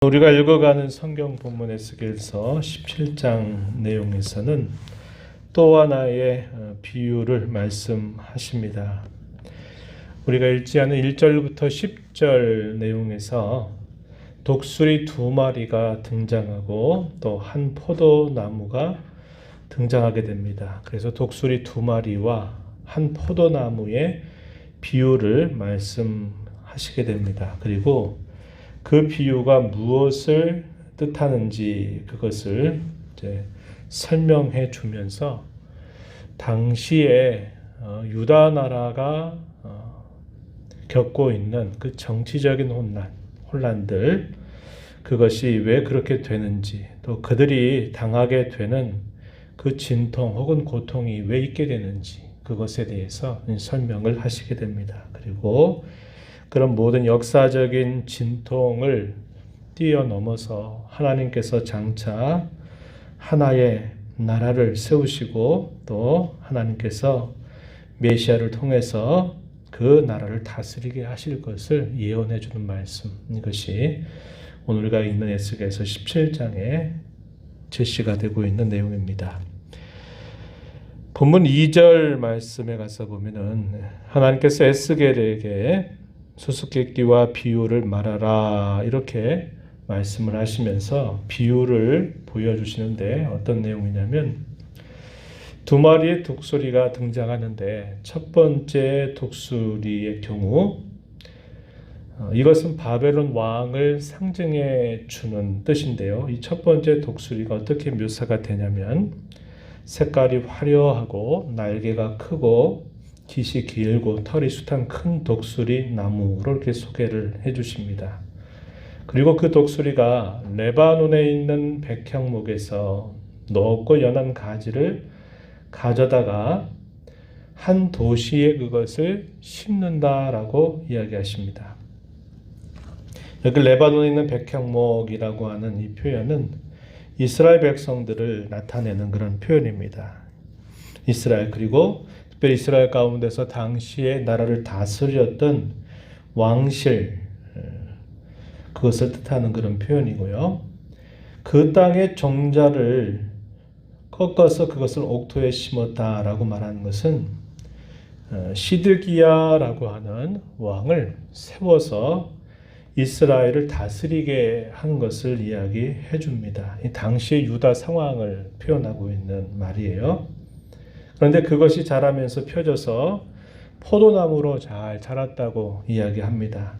우리가 읽어가는 성경 본문 에스겔서 17장 내용에서는 또 하나의 비유를 말씀하십니다. 우리가 읽지 않은 1절부터 10절 내용에서 독수리 2마리가 등장하고 또 한 포도나무가 등장하게 됩니다. 그래서 독수리 2마리와 한 포도나무의 비유를 말씀하시게 됩니다. 그리고 그 비유가 무엇을 뜻하는지 그것을 이제 설명해 주면서 당시에 유다 나라가 겪고 있는 그 정치적인 혼란들, 그것이 왜 그렇게 되는지, 또 그들이 당하게 되는 그 진통 혹은 고통이 왜 있게 되는지 그것에 대해서 설명을 하시게 됩니다. 그리고 그런 모든 역사적인 진통을 뛰어넘어서 하나님께서 장차 하나의 나라를 세우시고 또 하나님께서 메시아를 통해서 그 나라를 다스리게 하실 것을 예언해 주는 말씀, 이것이 오늘 우리가 읽는 에스겔서 17장에 제시가 되고 있는 내용입니다. 본문 2절 말씀에 가서 보면은 하나님께서 에스겔에게 수수께끼와 비유를 말하라 이렇게 말씀을 하시면서 비유를 보여주시는데 어떤 내용이냐면 2마리의 독수리가 등장하는데 첫 번째 독수리의 경우 이것은 바벨론 왕을 상징해 주는 뜻인데요. 이 첫 번째 독수리가 어떻게 묘사가 되냐면 색깔이 화려하고 날개가 크고 깃이 길고 털이 숱한 큰 독수리 나무로 이렇게 소개를 해주십니다. 그리고 그 독수리가 레바논에 있는 백향목에서 높고 연한 가지를 가져다가 한 도시에 그것을 심는다라고 이야기하십니다. 여기 레바논에 있는 백향목이라고 하는 이 표현은 이스라엘 백성들을 나타내는 그런 표현입니다. 이스라엘, 그리고 특별히 이스라엘 가운데서 당시에 나라를 다스렸던 왕실, 그것을 뜻하는 그런 표현이고요. 그 땅의 종자를 꺾어서 그것을 옥토에 심었다라고 말하는 것은 시드기야라고 하는 왕을 세워서 이스라엘을 다스리게 한 것을 이야기해 줍니다. 이 당시의 유다 상황을 표현하고 있는 말이에요. 그런데 그것이 자라면서 펴져서 포도나무로 잘 자랐다고 이야기합니다.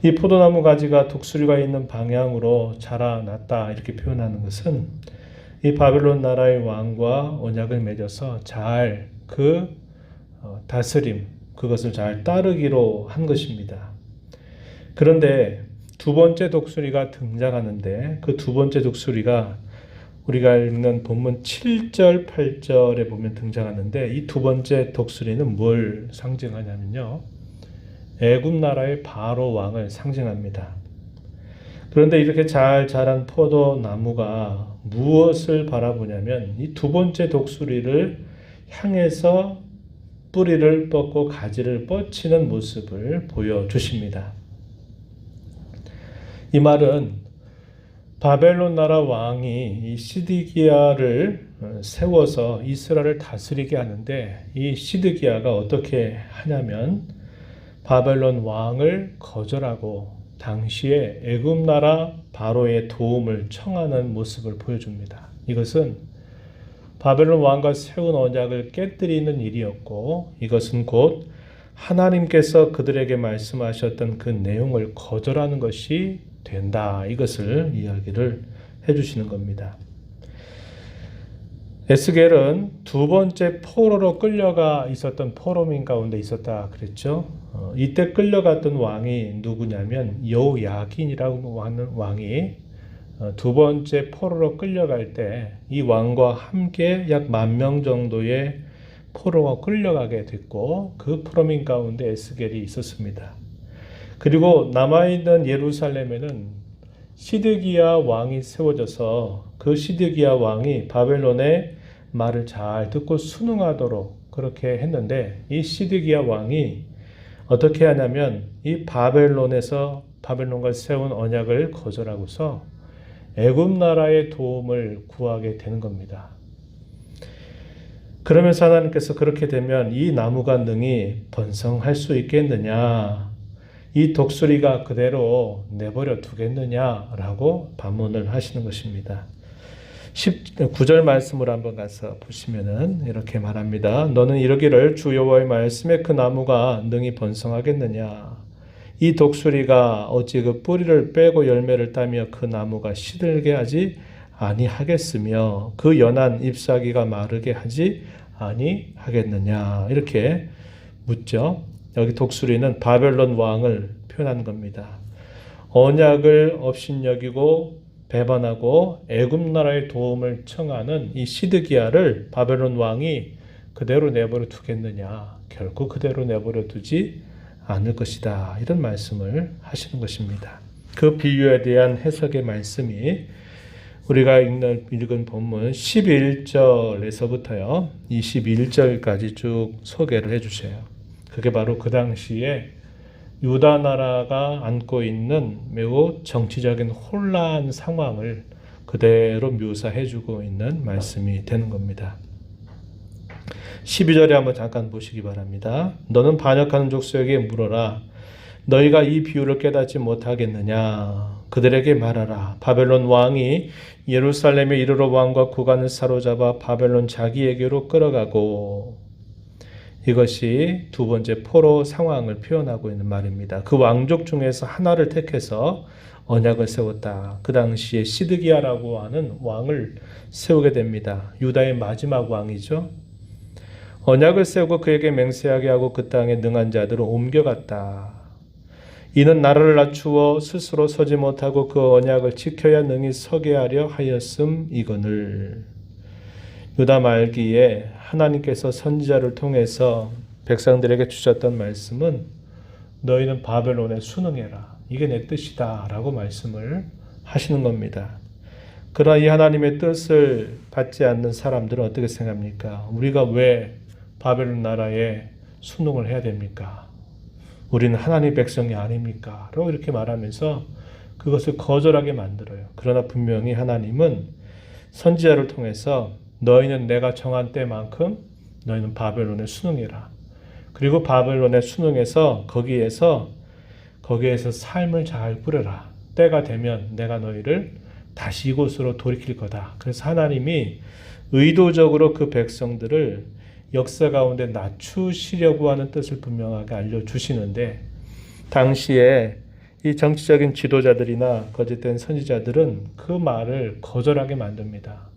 이 포도나무 가지가 독수리가 있는 방향으로 자라났다 이렇게 표현하는 것은 이 바벨론 나라의 왕과 언약을 맺어서 잘 그 다스림, 그것을 잘 따르기로 한 것입니다. 그런데 두 번째 독수리가 등장하는데 그 두 번째 독수리가 우리가 읽는 본문 7절, 8절에 보면 등장하는데 이 두 번째 독수리는 뭘 상징하냐면요. 애굽 나라의 바로 왕을 상징합니다. 그런데 이렇게 잘 자란 포도나무가 무엇을 바라보냐면 이 두 번째 독수리를 향해서 뿌리를 뻗고 가지를 뻗치는 모습을 보여주십니다. 이 말은 바벨론 나라 왕이 이 시드기야를 세워서 이스라엘을 다스리게 하는데 이 시드기야가 어떻게 하냐면 바벨론 왕을 거절하고 당시에 애굽 나라 바로의 도움을 청하는 모습을 보여줍니다. 이것은 바벨론 왕과 세운 언약을 깨뜨리는 일이었고 이것은 곧 하나님께서 그들에게 말씀하셨던 그 내용을 거절하는 것이 된다. 이것을 이야기를 해주시는 겁니다. 에스겔은 두 번째 포로로 끌려가 있었던 포로민 가운데 있었다 그랬죠. 이때 끌려갔던 왕이 누구냐면 여호야긴이라고 하는 왕이 두 번째 포로로 끌려갈 때 이 왕과 함께 약 10,000명 정도의 포로가 끌려가게 됐고 그 포로민 가운데 에스겔이 있었습니다. 그리고 남아있는 예루살렘에는 시드기야 왕이 세워져서 그 시드기야 왕이 바벨론의 말을 잘 듣고 순응하도록 그렇게 했는데 이 시드기야 왕이 어떻게 하냐면 이 바벨론에서 바벨론과 세운 언약을 거절하고서 애굽 나라의 도움을 구하게 되는 겁니다. 그러면서 하나님께서 그렇게 되면 이 나무가 능히 번성할 수 있겠느냐, 이 독수리가 그대로 내버려 두겠느냐라고 반문을 하시는 것입니다. 19절 말씀으로 한번 가서 보시면은 이렇게 말합니다. 너는 이르기를 주 여호와의 말씀에 그 나무가 능히 번성하겠느냐, 이 독수리가 어찌 그 뿌리를 빼고 열매를 따며 그 나무가 시들게 하지 아니하겠으며 그 연한 잎사귀가 마르게 하지 아니하겠느냐, 이렇게 묻죠. 여기 독수리는 바벨론 왕을 표현한 겁니다. 언약을 업신여기고 배반하고 애굽 나라의 도움을 청하는 이 시드기야를 바벨론 왕이 그대로 내버려 두겠느냐, 결코 그대로 내버려 두지 않을 것이다, 이런 말씀을 하시는 것입니다. 그 비유에 대한 해석의 말씀이 우리가 읽은 본문 11절에서부터요 21절까지 쭉 소개를 해주세요. 그게 바로 그 당시에 유다 나라가 안고 있는 매우 정치적인 혼란 상황을 그대로 묘사해주고 있는 말씀이 되는 겁니다. 12절에 한번 잠깐 보시기 바랍니다. 너는 반역하는 족속에게 물어라. 너희가 이 비유를 깨닫지 못하겠느냐. 그들에게 말하라. 바벨론 왕이 예루살렘에 이르러 왕과 구간을 사로잡아 바벨론 자기에게로 끌어가고, 이것이 두 번째 포로 상황을 표현하고 있는 말입니다. 그 왕족 중에서 하나를 택해서 언약을 세웠다. 그 당시에 시드기야라고 하는 왕을 세우게 됩니다. 유다의 마지막 왕이죠. 언약을 세우고 그에게 맹세하게 하고 그 땅에 능한 자들을 옮겨갔다. 이는 나라를 낮추어 스스로 서지 못하고 그 언약을 지켜야 능히 서게 하려 하였음이거늘. 유다 말기에 하나님께서 선지자를 통해서 백성들에게 주셨던 말씀은 너희는 바벨론에 순응해라, 이게 내 뜻이다 라고 말씀을 하시는 겁니다. 그러나 이 하나님의 뜻을 받지 않는 사람들은 어떻게 생각합니까? 우리가 왜 바벨론 나라에 순응을 해야 됩니까? 우리는 하나님의 백성이 아닙니까? 라고 이렇게 말하면서 그것을 거절하게 만들어요. 그러나 분명히 하나님은 선지자를 통해서 너희는 내가 정한 때만큼 너희는 바벨론에 순응해라. 그리고 바벨론에 순응해서 거기에서 삶을 잘 꾸려라. 때가 되면 내가 너희를 다시 이곳으로 돌이킬 거다. 그래서 하나님이 의도적으로 그 백성들을 역사 가운데 낮추시려고 하는 뜻을 분명하게 알려주시는데, 당시에 이 정치적인 지도자들이나 거짓된 선지자들은 그 말을 거절하게 만듭니다.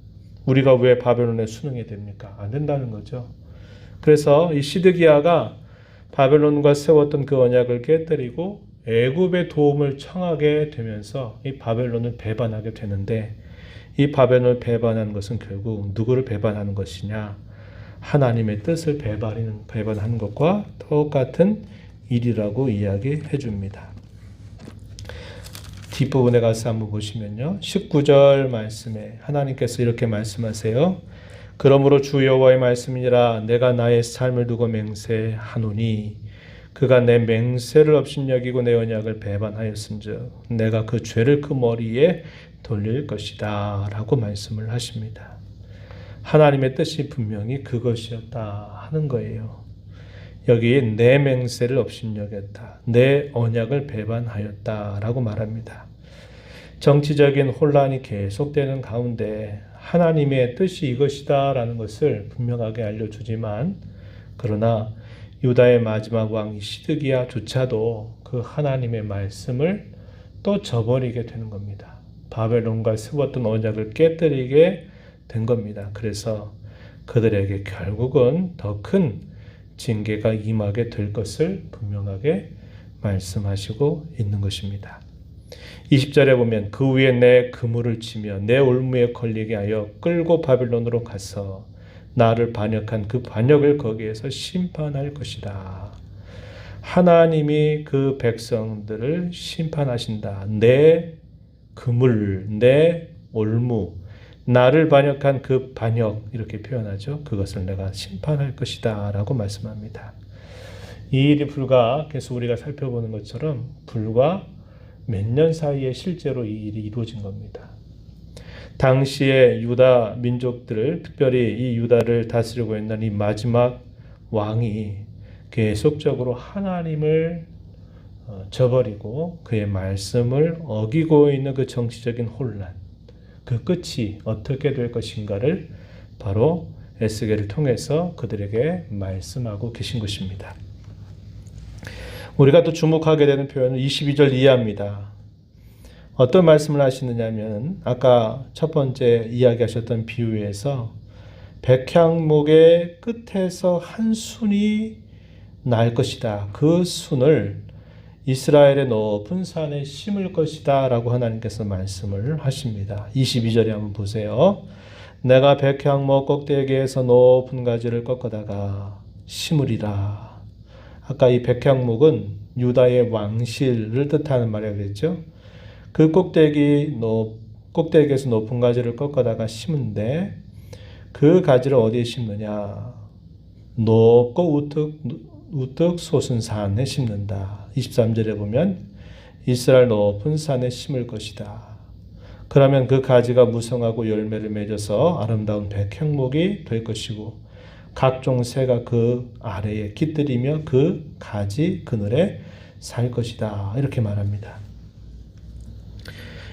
우리가 왜 바벨론에 순응해야 됩니까? 안 된다는 거죠. 그래서 이 시드기야가 바벨론과 세웠던 그 언약을 깨뜨리고 애굽의 도움을 청하게 되면서 이 바벨론을 배반하게 되는데, 이 바벨론을 배반하는 것은 결국 누구를 배반하는 것이냐? 하나님의 뜻을 배반하는 것과 똑같은 일이라고 이야기해 줍니다. 뒷부분에 가서 한번 보시면요. 19절 말씀에 하나님께서 이렇게 말씀하세요. 그러므로 주 여호와의 말씀이니라. 내가 나의 삶을 두고 맹세하노니 그가 내 맹세를 업신여기고 내 언약을 배반하였은즉 내가 그 죄를 그 머리에 돌릴 것이다 라고 말씀을 하십니다. 하나님의 뜻이 분명히 그것이었다 하는 거예요. 여기 내 맹세를 업신여겼다, 내 언약을 배반하였다 라고 말합니다. 정치적인 혼란이 계속되는 가운데 하나님의 뜻이 이것이다 라는 것을 분명하게 알려주지만, 그러나 유다의 마지막 왕 시드기야조차도 그 하나님의 말씀을 또 저버리게 되는 겁니다. 바벨론과 세웠던 언약을 깨뜨리게 된 겁니다. 그래서 그들에게 결국은 더 큰 징계가 임하게 될 것을 분명하게 말씀하시고 있는 것입니다. 20절에 보면 그 위에 내 그물을 치며 내 올무에 걸리게 하여 끌고 바벨론으로 가서 나를 반역한 그 반역을 거기에서 심판할 것이다. 하나님이 그 백성들을 심판하신다. 내 그물, 내 올무, 나를 반역한 그 반역, 이렇게 표현하죠. 그것을 내가 심판할 것이다 라고 말씀합니다. 이 일이 불과, 계속 우리가 살펴보는 것처럼 불과 몇 년 사이에 실제로 이 일이 이루어진 겁니다. 당시에 유다 민족들을, 특별히 이 유다를 다스리고 있는 이 마지막 왕이 계속적으로 하나님을 저버리고 그의 말씀을 어기고 있는 그 정치적인 혼란, 그 끝이 어떻게 될 것인가를 바로 에스겔을 통해서 그들에게 말씀하고 계신 것입니다. 우리가 또 주목하게 되는 표현은 22절 이하입니다. 어떤 말씀을 하시느냐면 아까 첫 번째 이야기하셨던 비유에서 백향목의 끝에서 한 순이 날 것이다. 그 순을 이스라엘의 높은 산에 심을 것이다 라고 하나님께서 말씀을 하십니다. 22절에 한번 보세요. 내가 백향목 꼭대기에서 높은 가지를 꺾어다가 심으리라. 아까 이 백향목은 유다의 왕실을 뜻하는 말이라고 그랬죠. 그 꼭대기에서 높은 가지를 꺾어다가 심은데 그 가지를 어디에 심느냐? 높고 우뚝 솟은 산에 심는다. 23절에 보면 이스라엘 높은 산에 심을 것이다. 그러면 그 가지가 무성하고 열매를 맺어서 아름다운 백향목이 될 것이고 각종 새가 그 아래에 깃들이며 그 가지 그늘에 살 것이다. 이렇게 말합니다.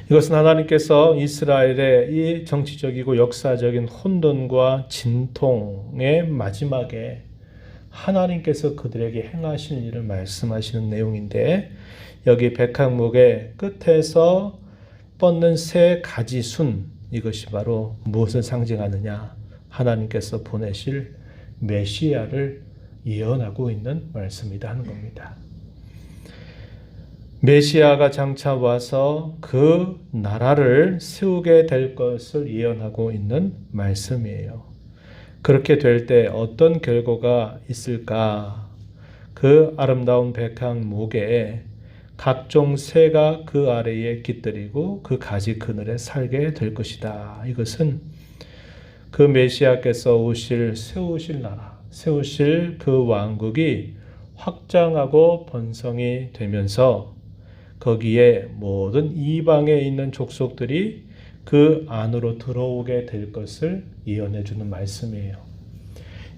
이것은 하나님께서 이스라엘의 이 정치적이고 역사적인 혼돈과 진통의 마지막에 하나님께서 그들에게 행하실 일을 말씀하시는 내용인데 여기 백향목의 끝에서 뻗는 새 가지순, 이것이 바로 무엇을 상징하느냐? 하나님께서 보내실 메시아를 예언하고 있는 말씀이다 하는 겁니다. 메시아가 장차 와서 그 나라를 세우게 될 것을 예언하고 있는 말씀이에요. 그렇게 될 때 어떤 결과가 있을까? 그 아름다운 백향목에 각종 새가 그 아래에 깃들이고 그 가지 그늘에 살게 될 것이다. 이것은 그 메시아께서 세우실 나라, 세우실 그 왕국이 확장하고 번성이 되면서 거기에 모든 이방에 있는 족속들이 그 안으로 들어오게 될 것을 예언해 주는 말씀이에요.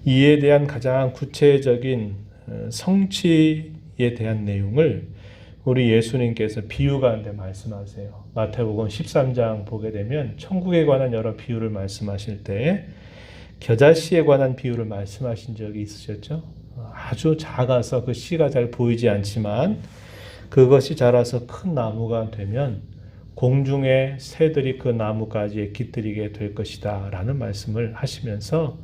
이에 대한 가장 구체적인 성취에 대한 내용을 우리 예수님께서 비유 가운데 말씀하세요. 마태복음 13장 보게 되면 천국에 관한 여러 비유를 말씀하실 때 겨자씨에 관한 비유를 말씀하신 적이 있으셨죠? 아주 작아서 그 씨가 잘 보이지 않지만 그것이 자라서 큰 나무가 되면 공중의 새들이 그 나무가지에 깃들이게 될 것이다 라는 말씀을 하시면서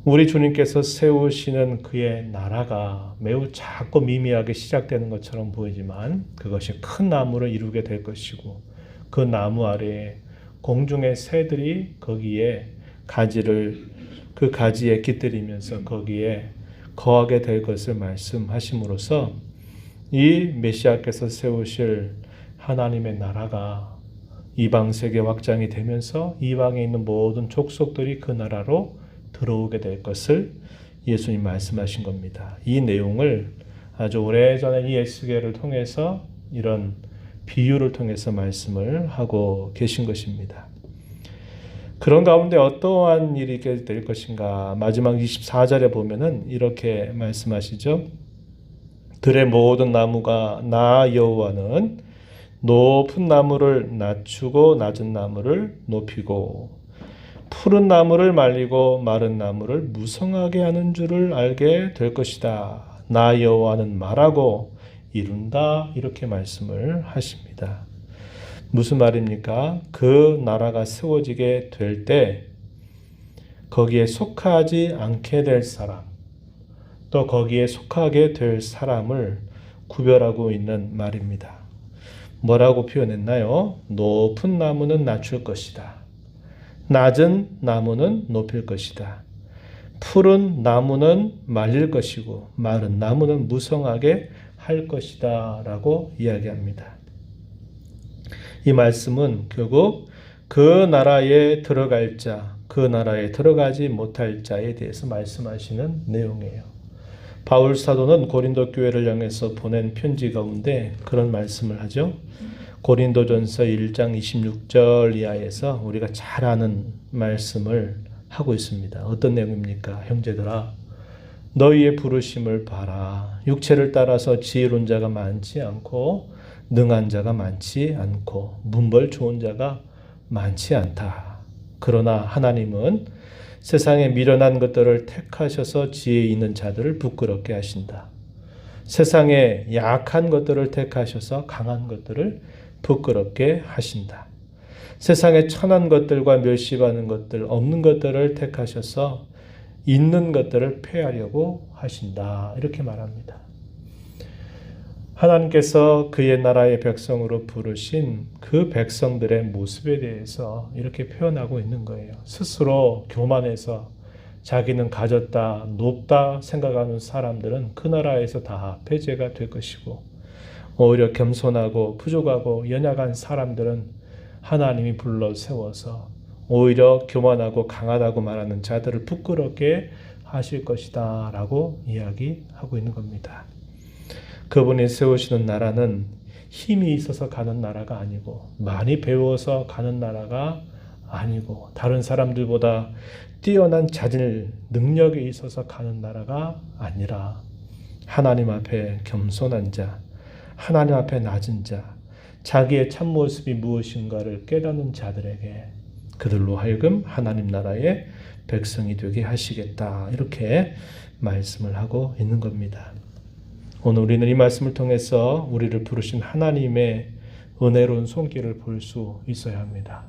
우리 주님께서 세우시는 그의 나라가 매우 작고 미미하게 시작되는 것처럼 보이지만 그것이 큰 나무를 이루게 될 것이고 그 나무 아래에 공중의 새들이 거기에 그 가지에 깃들이면서 거기에 거하게 될 것을 말씀하심으로써 이 메시아께서 세우실 하나님의 나라가 이방 세계 확장이 되면서 이방에 있는 모든 족속들이 그 나라로 들어오게 될 것을 예수님 말씀하신 겁니다. 이 내용을 아주 오래전에 이 에스겔을 통해서 이런 비유를 통해서 말씀을 하고 계신 것입니다. 그런 가운데 어떠한 일이 될 것인가? 마지막 24절에 보면은 이렇게 말씀하시죠. 들의 모든 나무가 나 여호와는 높은 나무를 낮추고 낮은 나무를 높이고 푸른 나무를 말리고 마른 나무를 무성하게 하는 줄을 알게 될 것이다. 나 여호와는 말하고 이룬다. 이렇게 말씀을 하십니다. 무슨 말입니까? 그 나라가 세워지게 될 때 거기에 속하지 않게 될 사람, 또 거기에 속하게 될 사람을 구별하고 있는 말입니다. 뭐라고 표현했나요? 높은 나무는 낮출 것이다. 낮은 나무는 높일 것이다. 푸른 나무는 말릴 것이고 마른 나무는 무성하게 할 것이다 라고 이야기합니다. 이 말씀은 결국 그 나라에 들어갈 자, 그 나라에 들어가지 못할 자에 대해서 말씀하시는 내용이에요. 바울 사도는 고린도 교회를 향해서 보낸 편지 가운데 그런 말씀을 하죠. 고린도전서 1장 26절 이하에서 우리가 잘 아는 말씀을 하고 있습니다. 어떤 내용입니까? 형제들아, 너희의 부르심을 봐라. 육체를 따라서 지혜로운 자가 많지 않고 능한 자가 많지 않고 문벌 좋은 자가 많지 않다. 그러나 하나님은 세상에 미련한 것들을 택하셔서 지혜 있는 자들을 부끄럽게 하신다. 세상에 약한 것들을 택하셔서 강한 것들을 부끄럽게 하신다. 세상에 천한 것들과 멸시받는 것들, 없는 것들을 택하셔서 있는 것들을 폐하려고 하신다. 이렇게 말합니다. 하나님께서 그의 나라의 백성으로 부르신 그 백성들의 모습에 대해서 이렇게 표현하고 있는 거예요. 스스로 교만해서 자기는 가졌다, 높다 생각하는 사람들은 그 나라에서 다 폐쇄가 될 것이고, 오히려 겸손하고 부족하고 연약한 사람들은 하나님이 불러 세워서 오히려 교만하고 강하다고 말하는 자들을 부끄럽게 하실 것이다 라고 이야기하고 있는 겁니다. 그분이 세우시는 나라는 힘이 있어서 가는 나라가 아니고 많이 배워서 가는 나라가 아니고 다른 사람들보다 뛰어난 자질 능력에 있어서 가는 나라가 아니라 하나님 앞에 겸손한 자, 하나님 앞에 낮은 자, 자기의 참모습이 무엇인가를 깨닫는 자들에게 그들로 하여금 하나님 나라의 백성이 되게 하시겠다. 이렇게 말씀을 하고 있는 겁니다. 오늘 우리는 이 말씀을 통해서 우리를 부르신 하나님의 은혜로운 손길을 볼 수 있어야 합니다.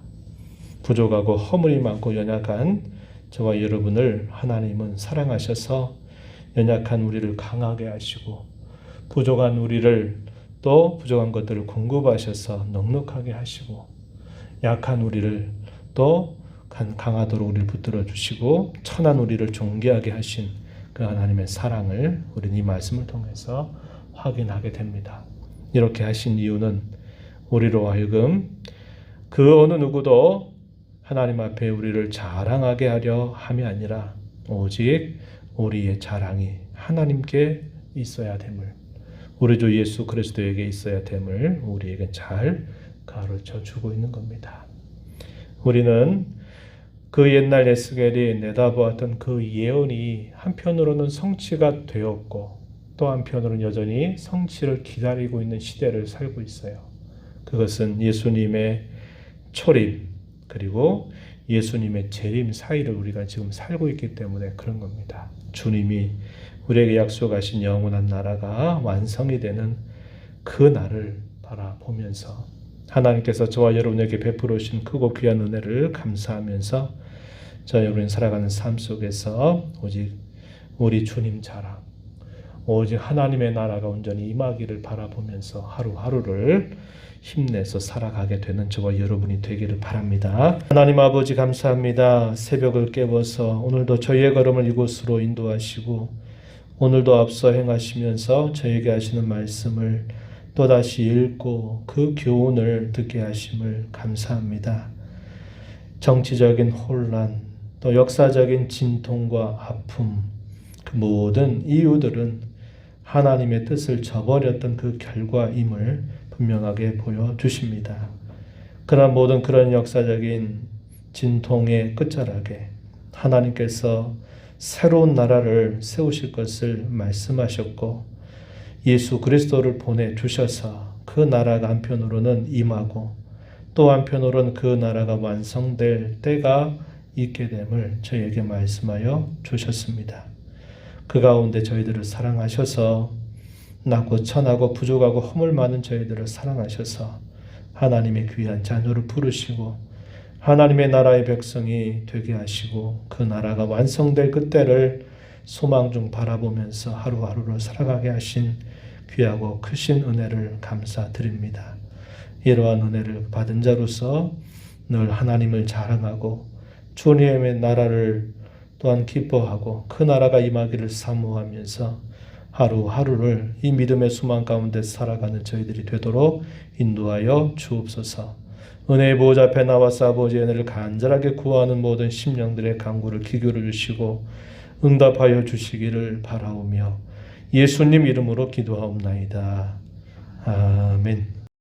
부족하고 허물이 많고 연약한 저와 여러분을 하나님은 사랑하셔서 연약한 우리를 강하게 하시고 부족한 우리를 또 부족한 것들을 공급하셔서 넉넉하게 하시고 약한 우리를 또 강하도록 우리를 붙들어 주시고 천한 우리를 존귀하게 하신 그 하나님의 사랑을 우리는 이 말씀을 통해서 확인하게 됩니다. 이렇게 하신 이유는 우리로 하여금 그 어느 누구도 하나님 앞에 우리를 자랑하게 하려 함이 아니라 오직 우리의 자랑이 하나님께 있어야 됨을, 우리 주 예수 그리스도에게 있어야 됨을 우리에게 잘 가르쳐 주고 있는 겁니다. 우리는 그 옛날 에스겔이 내다보았던 그 예언이 한편으로는 성취가 되었고 또 한편으로는 여전히 성취를 기다리고 있는 시대를 살고 있어요. 그것은 예수님의 초림 그리고 예수님의 재림 사이를 우리가 지금 살고 있기 때문에 그런 겁니다. 주님이 우리에게 약속하신 영원한 나라가 완성이 되는 그 날을 바라보면서 하나님께서 저와 여러분에게 베풀어 주신 크고 귀한 은혜를 감사하면서 저와 여러분이 살아가는 삶 속에서 오직 우리 주님 자랑, 오직 하나님의 나라가 온전히 임하기를 바라보면서 하루하루를 힘내서 살아가게 되는 저와 여러분이 되기를 바랍니다. 하나님 아버지 감사합니다. 새벽을 깨워서 오늘도 저희의 걸음을 이곳으로 인도하시고 오늘도 앞서 행하시면서 저에게 하시는 말씀을 또다시 읽고 그 교훈을 듣게 하심을 감사합니다. 정치적인 혼란, 또 역사적인 진통과 아픔, 그 모든 이유들은 하나님의 뜻을 저버렸던 그 결과임을 분명하게 보여주십니다. 그러나 모든 그런 역사적인 진통의 끝자락에 하나님께서 새로운 나라를 세우실 것을 말씀하셨고 예수 그리스도를 보내주셔서 그 나라가 한편으로는 임하고 또 한편으로는 그 나라가 완성될 때가 있게 됨을 저희에게 말씀하여 주셨습니다. 그 가운데 저희들을 사랑하셔서 낮고 천하고 부족하고 허물 많은 저희들을 사랑하셔서 하나님의 귀한 자녀를 부르시고 하나님의 나라의 백성이 되게 하시고 그 나라가 완성될 그때를 소망 중 바라보면서 하루하루를 살아가게 하신 귀하고 크신 은혜를 감사드립니다. 이러한 은혜를 받은 자로서 늘 하나님을 자랑하고 주님의 나라를 또한 기뻐하고 그 나라가 임하기를 사모하면서 하루하루를 이 믿음의 소망 가운데 살아가는 저희들이 되도록 인도하여 주옵소서. 은혜의 보호자 앞에 나와서 아버지의 은혜를 간절하게 구하는 모든 심령들의 간구를 기울여 주시고 응답하여 주시기를 바라오며 예수님 이름으로 기도하옵나이다. 아멘.